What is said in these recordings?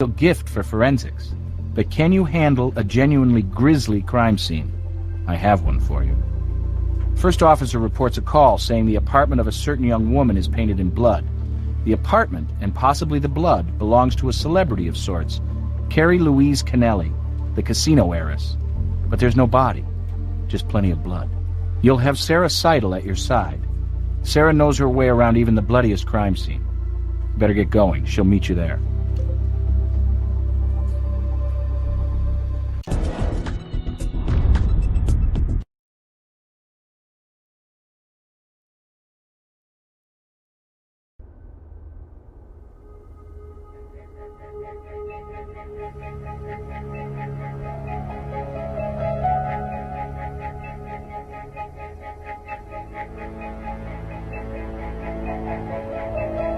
A gift for forensics. But can you handle a genuinely grisly crime scene? I have one for you. First officer reports a call saying the apartment of a certain young woman is painted in blood. The apartment, and possibly the blood, belongs to a celebrity of sorts, Carrie Louise Kennelly, the casino heiress. But there's no body, just plenty of blood. You'll have Sarah Seidel at your side. Sarah knows her way around even the bloodiest crime scene. You better get going. She'll meet you there.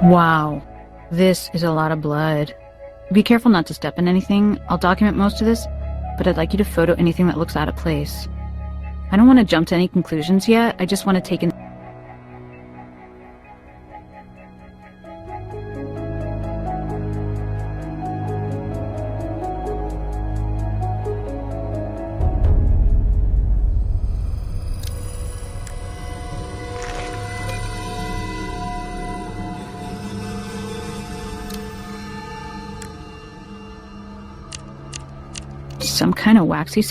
Wow, this is a lot of blood. Be careful not to step in anything. I'll document most of this, but I'd like you to photo anything that looks out of place. I don't want to jump to any conclusions yet. I just want to take in... some kind of waxy...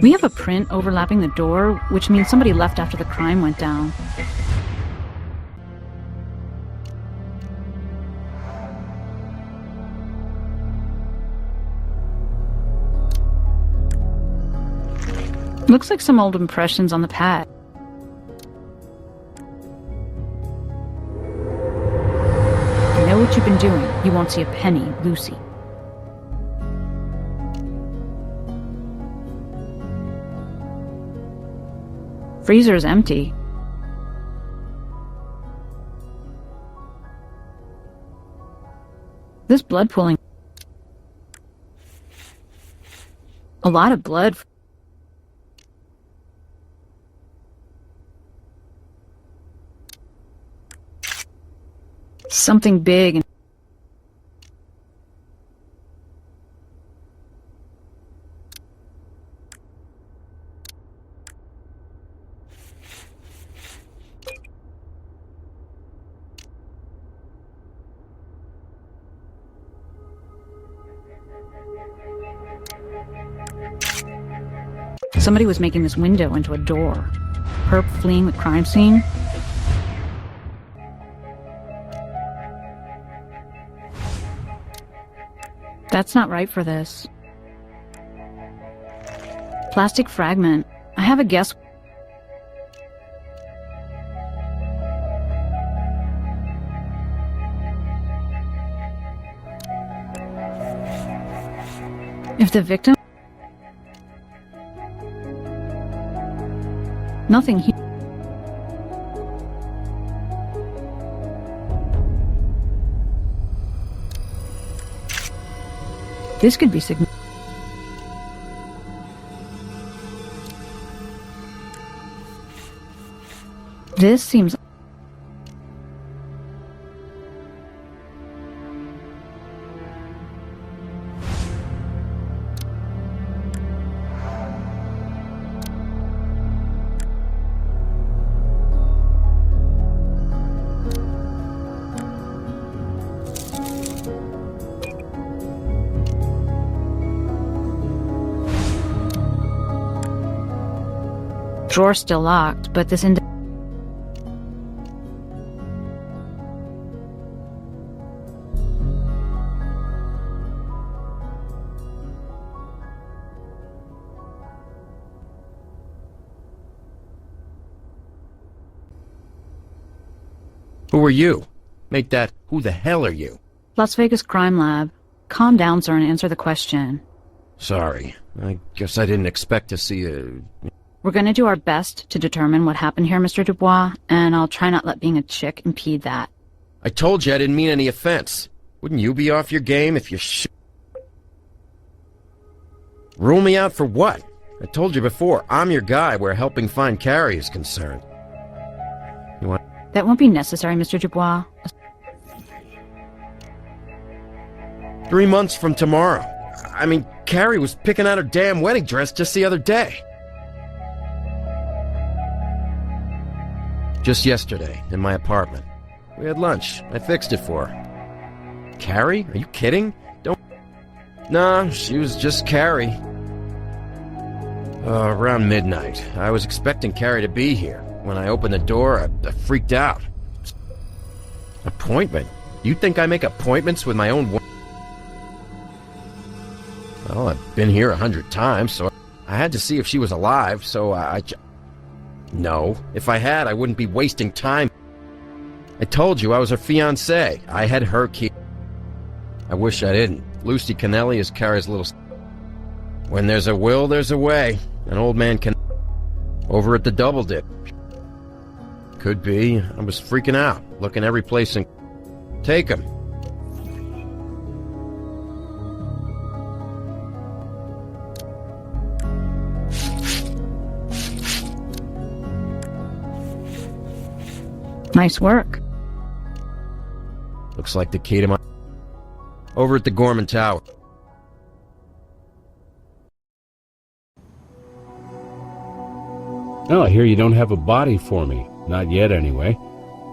We have a print overlapping the door, which means somebody left after the crime went down. Looks like some old impressions on the pad. I know what you've been doing. You won't see a penny, Lucy. Freezer is empty. This blood pooling. A lot of blood. Something big and somebody was making this window into a door. Herb fleeing the crime scene. That's not right for this. Plastic fragment. I have a guess. If the victim... Nothing here. This could be significant. This seems... Drawer still locked, but this Who are you? Make that, who the hell are you? Las Vegas Crime Lab. Calm down, sir, and answer the question. Sorry. I guess I didn't expect to see a... We're gonna do our best to determine what happened here, Mr. Dubois, and I'll try not let being a chick impede that. I told you I didn't mean any offense. Wouldn't you be off your game if you Rule me out for what? I told you before, I'm your guy where helping find Carrie is concerned. You want... That won't be necessary, Mr. Dubois. 3 months from tomorrow. I mean, Carrie was picking out her damn wedding dress just the other day. Just yesterday, in my apartment. We had lunch. I fixed it for her. Carrie? Are you kidding? Don't... Nah, she was just Carrie. Around midnight. I was expecting Carrie to be here. When I opened the door, I freaked out. Appointment? You think I make appointments with my own woman? Well, I've been here 100 times, so I had to see if she was alive, so No, if I had, I wouldn't be wasting time. I told you I was her fiancé. I had her key. I wish I didn't. Lucy Kennelly is Carrie's little... When there's a will, there's a way. An old man can... Over at the Double Dip. Could be. I was freaking out, looking every place and... Take him. Nice work. Looks like the key to my... Over at the Gorman Tower. Oh, I hear you don't have a body for me. Not yet, anyway.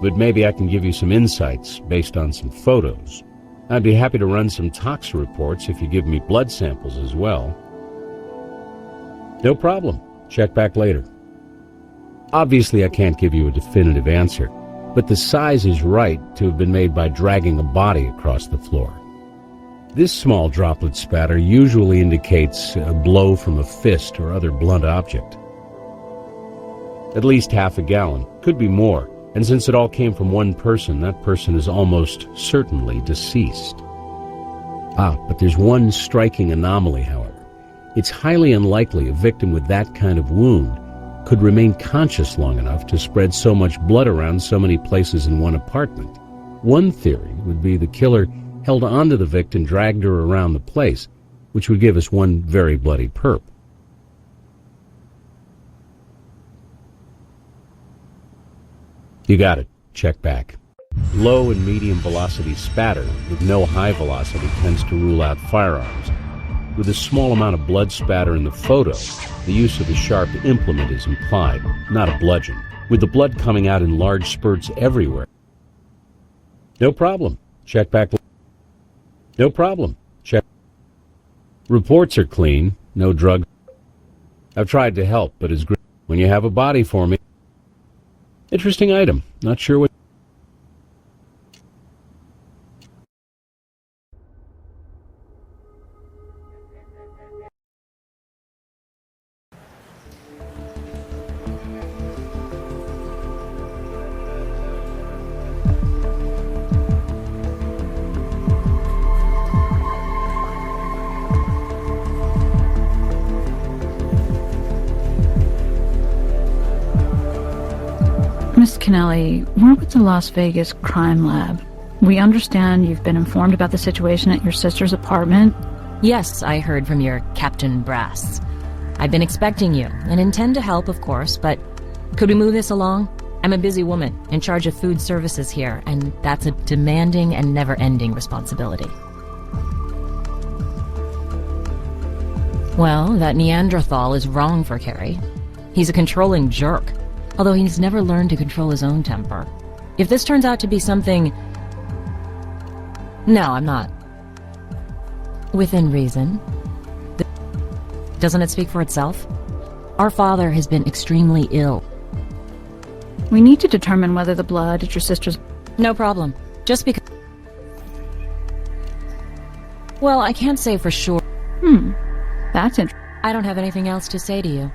But maybe I can give you some insights based on some photos. I'd be happy to run some tox reports if you give me blood samples as well. No problem. Check back later. Obviously, I can't give you a definitive answer, but the size is right to have been made by dragging a body across the floor. This small droplet spatter usually indicates a blow from a fist or other blunt object. At least half a gallon, could be more, and since it all came from one person, that person is almost certainly deceased. But there's one striking anomaly, however. It's highly unlikely a victim with that kind of wound could remain conscious long enough to spread so much blood around so many places in one apartment. One theory would be the killer held onto the victim and dragged her around the place, which would give us one very bloody perp. You got it. Check back. Low and medium velocity spatter with no high velocity tends to rule out firearms. With a small amount of blood spatter in the photo, the use of a sharp implement is implied, not a bludgeon, with the blood coming out in large spurts everywhere. No problem. Check back. No problem. Check. Reports are clean. No drug. I've tried to help, but as when you have a body for me. Interesting item. Not sure what... Miss Kennelly, we're with the Las Vegas Crime Lab. We understand you've been informed about the situation at your sister's apartment. Yes, I heard from your Captain Brass. I've been expecting you, and intend to help, of course, but could we move this along? I'm a busy woman, in charge of food services here, and that's a demanding and never-ending responsibility. Well, that Neanderthal is wrong for Carrie. He's a controlling jerk, although he's never learned to control his own temper. If this turns out to be something... No, I'm not. Within reason. Doesn't it speak for itself? Our father has been extremely ill. We need to determine whether the blood at your sister's... No problem. Just because... Well, I can't say for sure. That's interesting. I don't have anything else to say to you.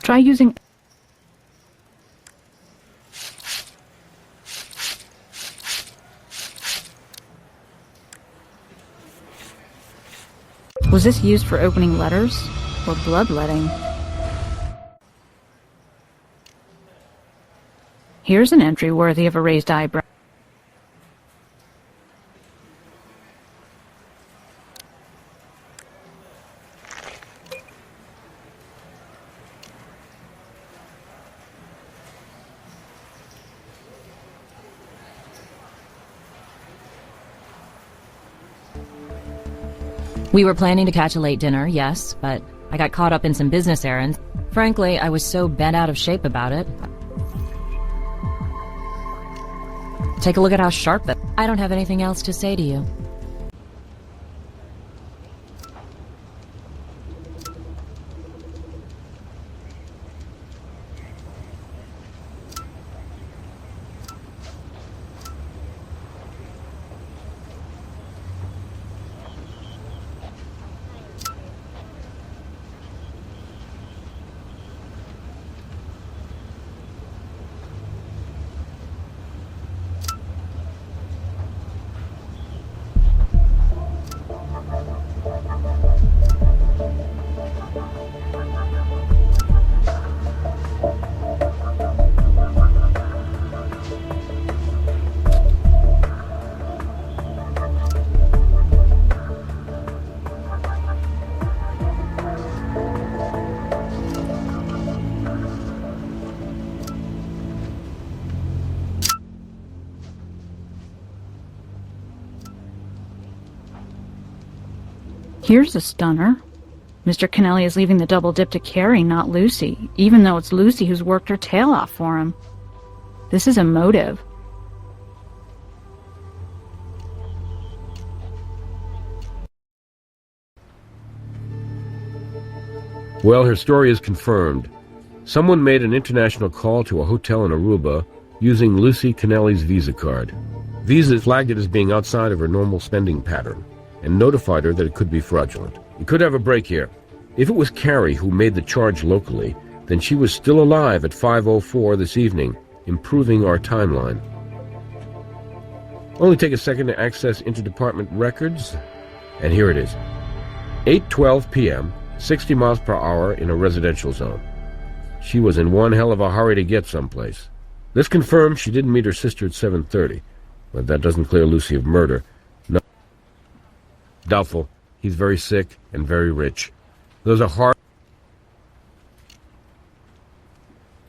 Try using... Was this used for opening letters or bloodletting? Here's an entry worthy of a raised eyebrow. We were planning to catch a late dinner, yes, but I got caught up in some business errands. Frankly, I was so bent out of shape about it. Take a look at how sharp that... I don't have anything else to say to you. Here's a stunner. Mr. Kennelly is leaving the double dip to Carrie, not Lucy, even though it's Lucy who's worked her tail off for him. This is a motive. Well, her story is confirmed. Someone made an international call to a hotel in Aruba using Lucy Kennelly's Visa card. Visa flagged it as being outside of her normal spending pattern and notified her that it could be fraudulent. You could have a break here. If it was Carrie who made the charge locally, then she was still alive at 5:04 this evening, improving our timeline. Only take a second to access interdepartment records, and here it is. 8:12 p.m., 60 miles per hour in a residential zone. She was in one hell of a hurry to get someplace. This confirms she didn't meet her sister at 7:30, but that doesn't clear Lucy of murder. No. Doubtful. He's very sick and very rich. Those are hard